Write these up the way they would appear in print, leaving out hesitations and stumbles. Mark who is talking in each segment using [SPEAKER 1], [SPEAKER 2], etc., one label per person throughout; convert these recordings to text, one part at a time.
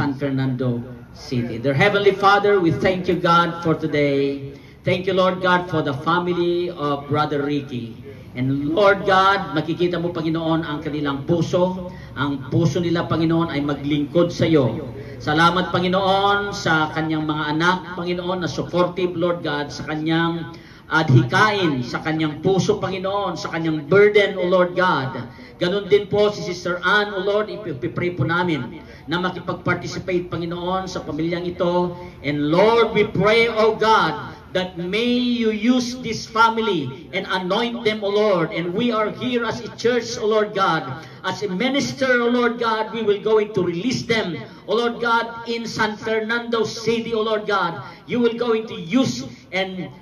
[SPEAKER 1] San Fernando City. Dear Heavenly Father, we thank you, God, for today. Thank you, Lord God, for the family of Brother Ricky. And Lord God, makikita mo, Panginoon, ang kanilang puso. Ang puso nila, Panginoon, ay maglingkod sa iyo. Salamat, Panginoon, sa kanyang mga anak, Panginoon, na supportive, Lord God, sa kanyang adhikain, sa kanyang puso, Panginoon, sa kanyang burden, O Lord God. Ganon din po si Sister Ann, O Lord, ipipray po namin na makipag-participate, Panginoon, sa pamilyang ito. And Lord, we pray, O God, that may you use this family and anoint them, O Lord. And we are here as a church, O Lord God. As a minister, O Lord God, we will going to release them, O Lord God, in San Fernando City, O Lord God. You will going to use and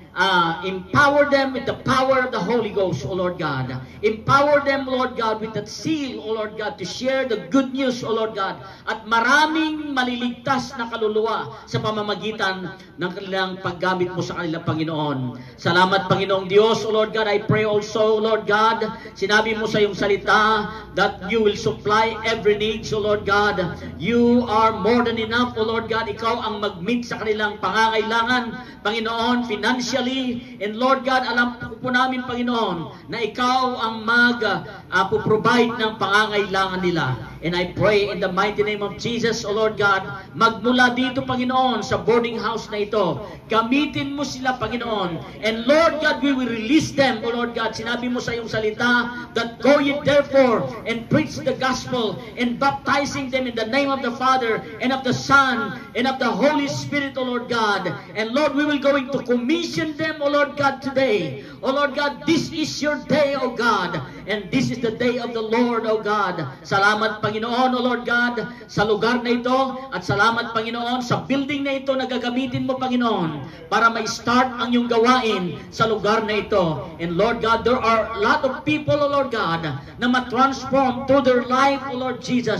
[SPEAKER 1] empower them with the power of the Holy Ghost, O Lord God. Empower them, Lord God, with that seal, O Lord God, to share the good news, O Lord God. At maraming maliligtas na kaluluwa sa pamamagitan ng kanilang paggamit mo sa kanilang Panginoon. Salamat, Panginoong Diyos, O Lord God. I pray also, Lord God, sinabi mo sa iyong salita that you will supply every need, O Lord God. You are more than enough, O Lord God. Ikaw ang mag-meet sa kanilang pangangailangan, Panginoon, financially. And Lord God, alam po namin, Panginoon, na ikaw ang mag-provide ng pangangailangan nila. And I pray in the mighty name of Jesus, O Lord God, magmula dito, Panginoon, sa boarding house na ito, gamitin mo sila, Panginoon. And Lord God, we will release them, O Lord God. Sinabi mo sa iyong salita, that go ye therefore and preach the gospel and baptizing them in the name of the Father and of the Son and of the Holy Spirit, O Lord God. And Lord, we will going to commission them, O Lord God, today. O Lord God, this is your day, O God. And this is the day of the Lord, O God. Salamat, Panginoon, O Lord God, sa lugar na ito. At salamat, Panginoon, sa building na ito na gagamitin mo, Panginoon, para ma-start ang iyong gawain sa lugar na ito. And Lord God, there are a lot of people, O Lord God, na ma-transform through their life, O Lord Jesus.